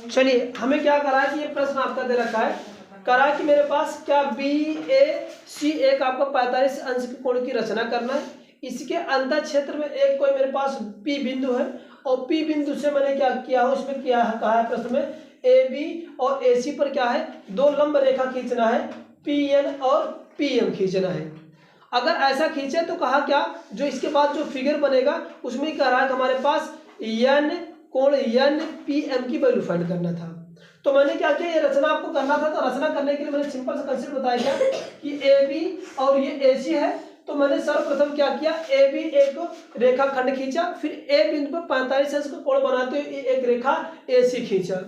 चलिए हमें क्या करा है कि ये प्रश्न आपका दे रखा है, करा कि मेरे पास क्या BAC एक आपको 45 अंश के कोण की रचना करना है। इसके अंतर क्षेत्र में एक कोई मेरे पास P बिंदु है और P बिंदु से मैंने क्या किया हो, इसमें क्या है कहा है प्रश्न में AB और AC पर क्या है दो लंब रेखा खींचना है, PN और PM खींचना है। अगर ऐसा खींचे तो कहा क्या जो इसके बाद जो फिगर बनेगा उसमें कह रहा है कि हमारे पास कोण NPM की वैल्यू फाइंड करना था। तो मैंने क्या किया, ये रचना आपको करना था, तो रचना करने के लिए मैंने सिंपल सा कंसेप्ट बताया क्या कि AB और ये AC है। तो मैंने सर्वप्रथम क्या किया, AB एक रेखाखंड खींचा, फिर A बिंदु पर 45 अंश का कोण बनाते हुए एक रेखा AC खींचा।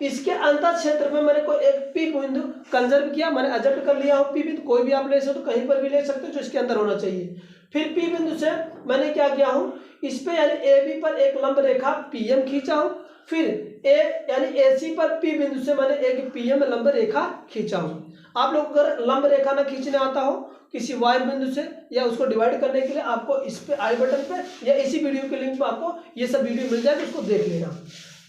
इसके अंतर क्षेत्र में मैंने कोई एक P बिंदु कंजर्व किया, मैंने एडजस्ट कर लिया हो P बिंदु, कोई भी आप ले सकते हो, कहीं पर भी ले सकते हो जो इसके अंदर होना चाहिए। फिर P बिंदु से मैंने क्या किया हूँ, इस पे यानी AB पर एक लंब रेखा PM खींचा हूँ, फिर A यानी AC पर P बिंदु से मैंने एक PM लंब रेखा खींचा हूँ। आप लोग अगर लंब रेखा ना खींचने आता हो किसी Y बिंदु से या उसको डिवाइड करने के लिए, आपको इस पे आई बटन पे या इसी वीडियो के लिंक पे आपको ये सब वीडियो मिल जाएगा, उसको देख लेना।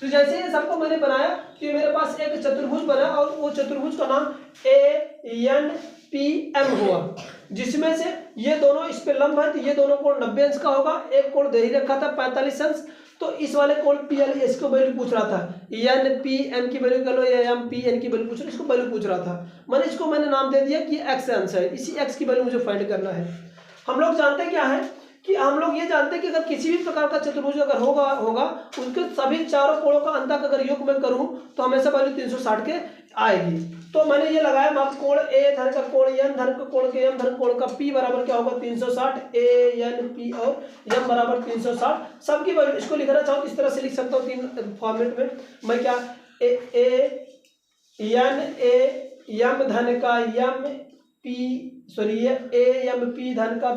तो जैसे ये सबको मैंने बनाया कि मेरे पास एक चतुर्भुज बना और वो चतुर्भुज का नाम ANPM हुआ, जिसमें से ये दोनों इस पे लंब है तो ये दोनों कोण 90 अंश का होगा। एक कोण दे ही रखा था 45 अंश, तो इस वाले कोण PL इसको वैल्यू पूछ रहा था, NPM की वैल्यू कर लो या MPN की वैल्यू पूछ रहा, इसको वैल्यू पूछ रहा था। मैंने नाम दे दिया कि x अंश है, इसी x की वैल्यू मुझे फाइंड करना है। हम लोग जानते क्या है कि हम लोग ये जानते हैं कि अगर किसी भी प्रकार का चतुर्भुज अगर होगा उसके सभी चारों कोणों का अंतः अगर योग में करूं तो हमेशा वैल्यू 360 के आएगी। तो मैंने ये लगाया माप कोण A धन का कोण N धन का कोण के M धन कोण का P बराबर क्या होगा 360, ANP और M बराबर 360 सबकी वैल्यू। इसको लिखना चाहूँ तो इस तरह से लिख सकता हूँ तीन फॉर्मेट में। मैं क्या AM धन का AMP धन का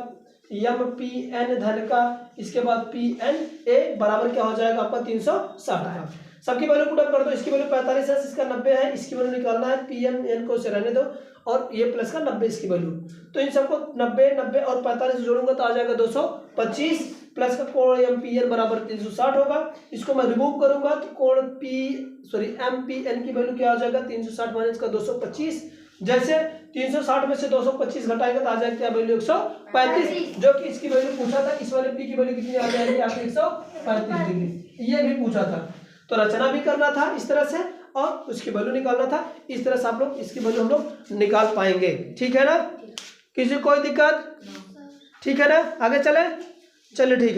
MPN धन का, इसके बाद PNA बराबर क्या हो जाएगा आपका 360 का। सबकी वैल्यू पुट अप कर दो, इसकी वैल्यू 45 है, इसका 90 है, इसकी वैल्यू निकालना है, PMN को से रहने दो और ये प्लस का 90 इसकी वैल्यू। तो इन सबको 90 और 45 जोड़ूंगा तो आ जाएगा 225, प्लस का कोण MPN बराबर 360 होगा। इसको मैं रिमूव करूंगा तो कोण MPN की वैल्यू क्या हो जाएगा 360 माइनस का 225। जैसे 360 में से 225 घटाएंगे तो आ जाएगा क्या वैल्यू 135, जो कि इसकी वैल्यू पूछा था। इस वाले P की वैल्यू कितनी आ जाएगी आपकी 135 डिग्री, ये भी पूछा था। तो रचना भी करना था इस तरह से और उसकी वैल्यू निकालना था, इस तरह से आप लोग इसकी वैल्यू हम लोग निकाल पाएंगे। ठीक है ना, किसी कोई दिक्कत? ठीक है ना, आगे चले, चलिए ठीक है।